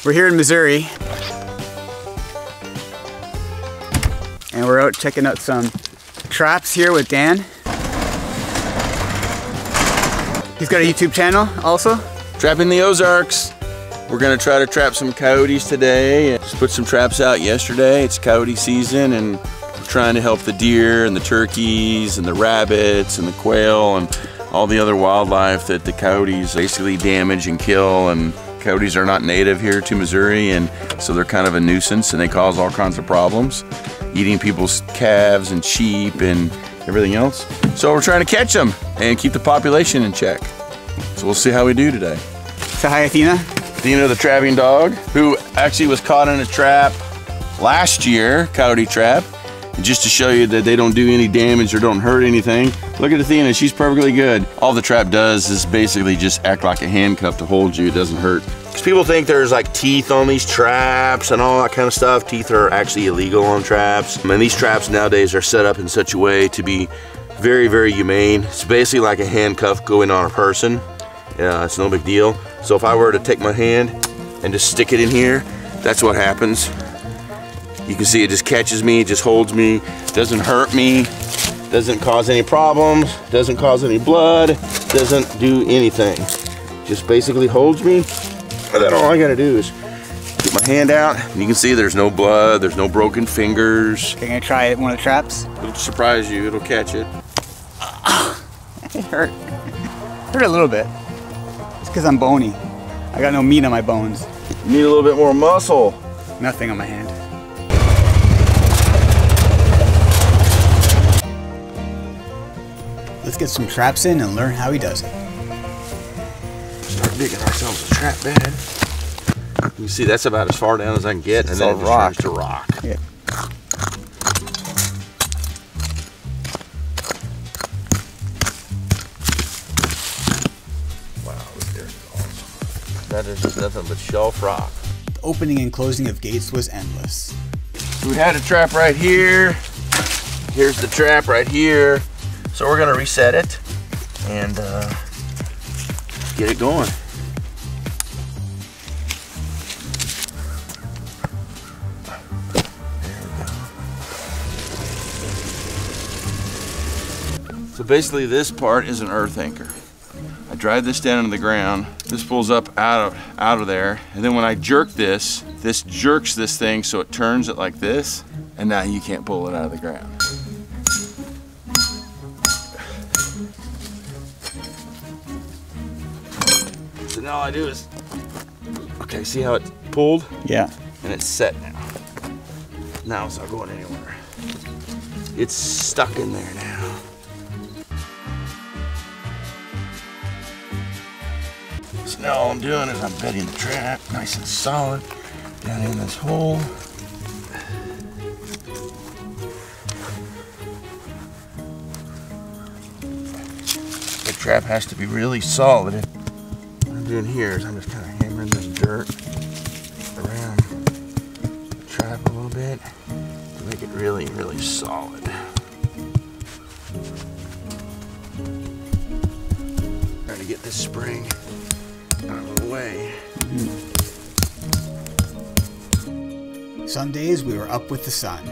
We're here in Missouri, and we're out checking out some traps here with Dan. He's got a YouTube channel also. Trapping the Ozarks. We're gonna try to trap some coyotes today. Just put some traps out yesterday. It's coyote season, and we're trying to help the deer and the turkeys and the rabbits and the quail and all the other wildlife that the coyotes basically damage and kill. And coyotes are not native here to Missouri, and so they're kind of a nuisance, and they cause all kinds of problems, eating people's calves and sheep and everything else. So we're trying to catch them and keep the population in check. So we'll see how we do today. Say hi, Athena. Athena, the trapping dog, who actually was caught in a trap last year, coyote trap. And just to show you that they don't do any damage or don't hurt anything, look at Athena, she's perfectly good. All the trap does is basically just act like a handcuff to hold you. It doesn't hurt. Because people think there's like teeth on these traps and all that kind of stuff. Teeth are actually illegal on traps. And these traps nowadays are set up in such a way to be very, very humane. It's basically like a handcuff going on a person. It's no big deal. So if I were to take my hand and just stick it in here, that's what happens. You can see it just catches me, it just holds me, doesn't hurt me, doesn't cause any problems, doesn't cause any blood, doesn't do anything. Just basically holds me, and then all I gotta do is get my hand out, and you can see there's no blood, there's no broken fingers. Okay, gonna try one of the traps. It'll surprise you, it'll catch it. It hurt. Hurt a little bit. It's because I'm bony. I got no meat on my bones. You need a little bit more muscle. Nothing on my hand. Let's get some traps in and learn how he does it. Start digging ourselves a trap bed. You can see that's about as far down as I can get, and then it just turns to rock. Yeah. Wow, this is awesome. That is just nothing but shelf rock. The opening and closing of gates was endless. So we had a trap right here. Here's the trap right here. So we're gonna reset it and get it going. There we go. So basically this part is an earth anchor. I drive this down into the ground. This pulls up out of there. And then when I jerk this jerks this thing so it turns it like this. And now you can't pull it out of the ground. So now all I do is, okay, see how it pulled? Yeah. And it's set now. Now it's not going anywhere. It's stuck in there now. So now all I'm doing is I'm bedding the trap nice and solid down in this hole. The trap has to be really solid. What I'm doing here is I'm just kind of hammering this dirt around the trap a little bit to make it really, really solid. Trying to get this spring out of the way. Some days we were up with the sun.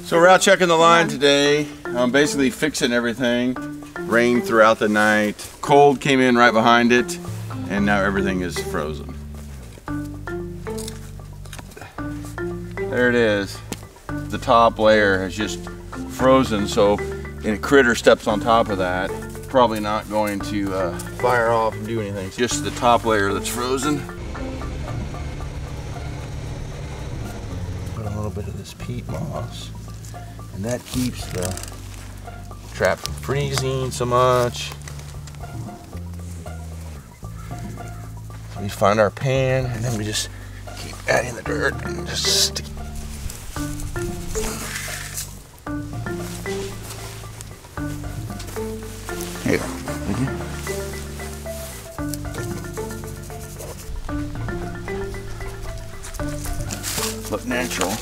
So we're out checking the line today. I'm basically fixing everything. Rain throughout the night. Cold came in right behind it, and now everything is frozen. There it is. The top layer has just frozen, so a critter steps on top of that, probably not going to fire off and do anything. It's just the top layer that's frozen. Put a little bit of this peat moss, and that keeps the trap from freezing so much. So we find our pan, and then we just keep adding the dirt and just stick. Here, thank you. Look natural.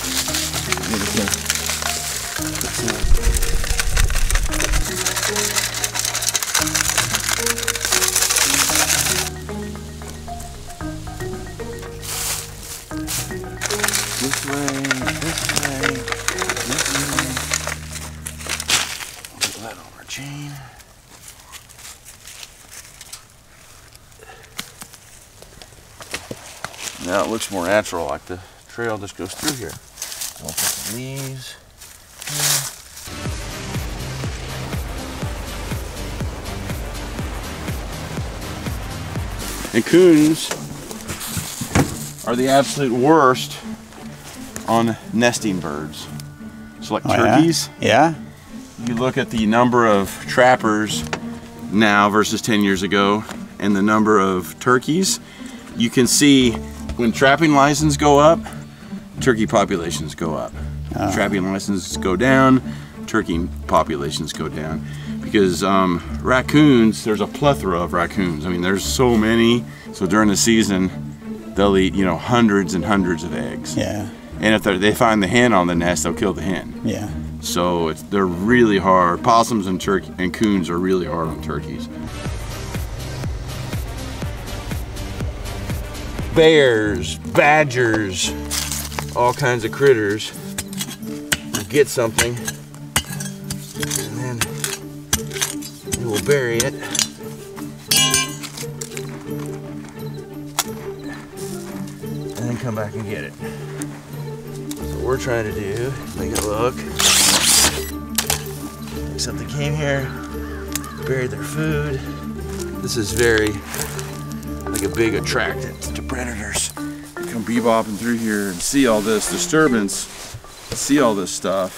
This way, this way, this way. Put that on our chain. Now it looks more natural, like the trail just goes through here. I'll put some leaves here. And coons are the absolute worst on nesting birds. So like turkeys. Yeah? You look at the number of trappers now versus 10 years ago and the number of turkeys, you can see when trapping licenses go up, turkey populations go up. Trapping licenses go down, turkey populations go down. Because raccoons, there's a plethora of raccoons. I mean, there's so many. So during the season, they'll eat, you know, hundreds and hundreds of eggs. Yeah. And if they find the hen on the nest, they'll kill the hen. Yeah. So they're really hard. Possums and coons are really hard on turkeys. Bears, badgers, all kinds of critters will get something and then we will bury it. And then come back and get it. So what we're trying to do, make it look like something came here, buried their food. This is very like a big attractant to predators. They come bebopping through here and see all this disturbance, see all this stuff.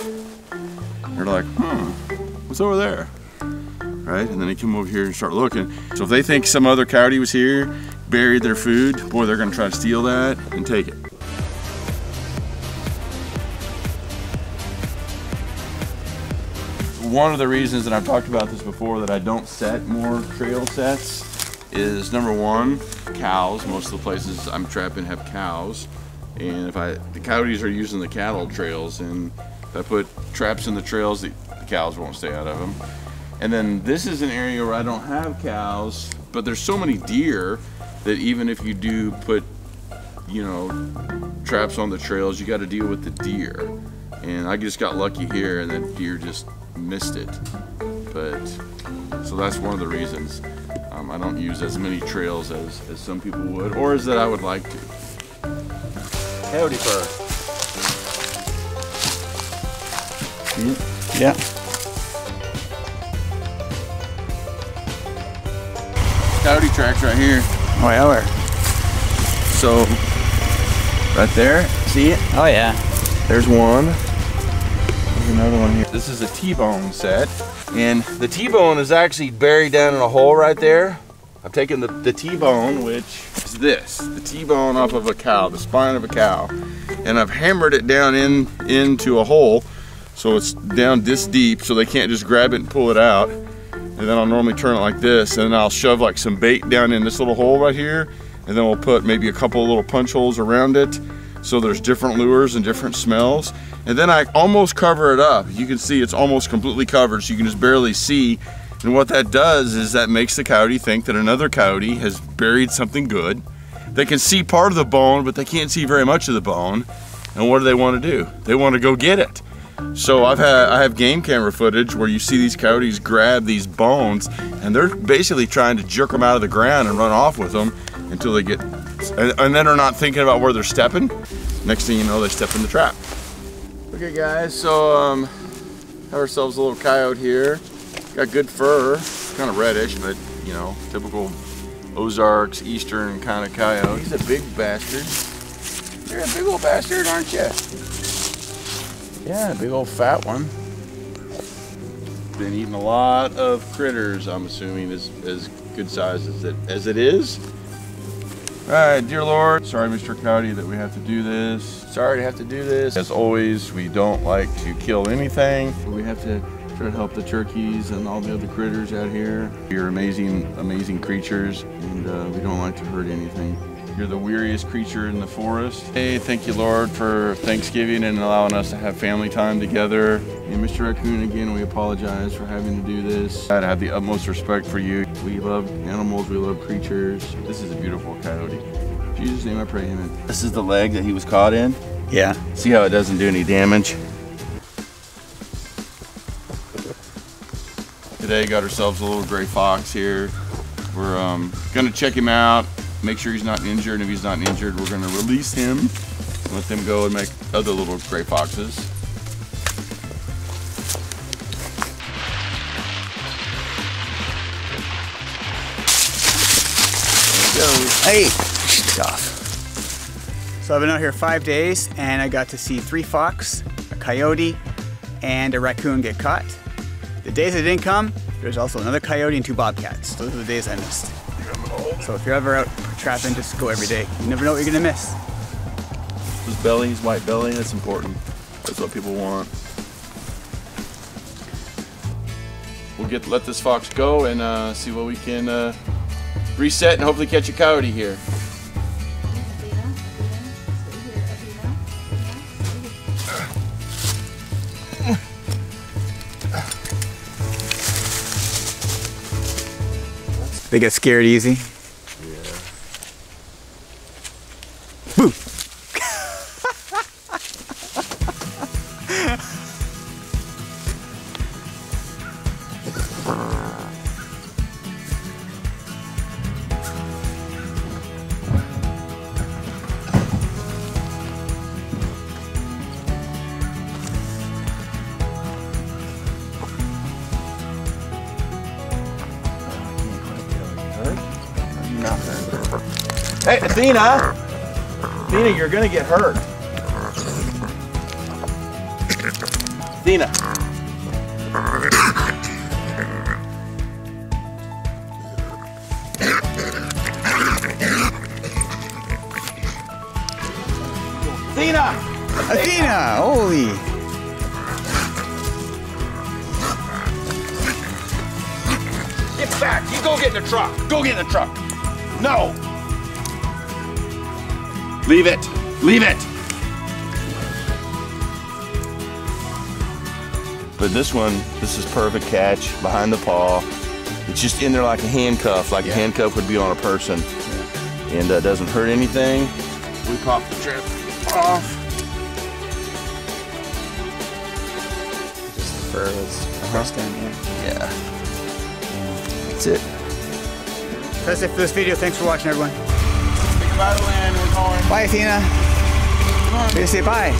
They're like, what's over there? Right? And then they come over here and start looking. So if they think some other coyote was here, buried their food, boy, they're gonna try to steal that and take it. One of the reasons, and I've talked about this before, that I don't set more trail sets is number one, cows. Most of the places I'm trapping have cows. And if the coyotes are using the cattle trails, and if I put traps in the trails, the cows won't stay out of them. And then this is an area where I don't have cows, but there's so many deer that even if you do put, you know, traps on the trails, you got to deal with the deer. And I just got lucky here, and that deer just missed it. But so that's one of the reasons I don't use as many trails as some people would, or as that I would like to. Coyote fur. Yeah. Coyote tracks right here. Oh yeah, where? So right there, see it? Oh yeah. There's one. There's another one here. This is a T-bone set. And the T-bone is actually buried down in a hole right there. I've taken the T-bone, which is this, the T-bone off of a cow, the spine of a cow. And I've hammered it down into a hole, so it's down this deep, so they can't just grab it and pull it out. And then I'll normally turn it like this, and then I'll shove like some bait down in this little hole right here, and then we'll put maybe a couple of little punch holes around it, so there's different lures and different smells. And then I almost cover it up. You can see it's almost completely covered, so you can just barely see. And what that does is that makes the coyote think that another coyote has buried something good. They can see part of the bone, but they can't see very much of the bone. And what do they want to do? They want to go get it. So I have game camera footage where you see these coyotes grab these bones, and they're basically trying to jerk them out of the ground and run off with them until they get, and then they're not thinking about where they're stepping. Next thing you know, they step in the trap. Okay guys, so have ourselves a little coyote here. Got good fur, kind of reddish, but you know, typical Ozarks, eastern kind of coyote. He's a big bastard. You're a big old bastard, aren't you? Yeah, a big old fat one. Been eating a lot of critters, I'm assuming, as good size as it is. All right, dear Lord, sorry, Mr. Coyote, that we have to do this. Sorry to have to do this. As always, we don't like to kill anything. We have to try to help the turkeys and all the other critters out here. You're amazing, amazing creatures, and we don't like to hurt anything. You're the weariest creature in the forest. Hey, thank you, Lord, for Thanksgiving and allowing us to have family time together. And Mr. Raccoon, again, we apologize for having to do this. I have the utmost respect for you. We love animals, we love creatures. This is a beautiful coyote. In Jesus' name I pray, amen. This is the leg that he was caught in. Yeah. See how it doesn't do any damage. Today got ourselves a little gray fox here. We're gonna check him out, make sure he's not injured, and if he's not injured, we're gonna release him and let them go and make other little gray foxes. There we go. Hey, shh, off. So I've been out here 5 days and I got to see 3 fox, a coyote, and a raccoon get caught. The days I didn't come, there's also another coyote and 2 bobcats. Those are the days I missed. So if you're ever out trapping, just go every day. You never know what you're gonna miss. His belly, his white belly, that's important. That's what people want. We'll let this fox go and see what we can reset and hopefully catch a coyote here. They get scared easy. Yeah. Boo! Hey, Athena! Athena, you're gonna get hurt. Athena. Athena! Athena! Holy! Get back! You go get in the truck! Go get in the truck! No! Leave it! Leave it! But this one, this is perfect catch behind the paw. It's just in there like a handcuff, like a handcuff would be on a person. And doesn't hurt anything. We pop the trip off. Just the fur was pressed in here. Yeah. That's it. That's it for this video. Thanks for watching, everyone. Think about it, Len. We're going. Bye, Athena. Come on. Say bye.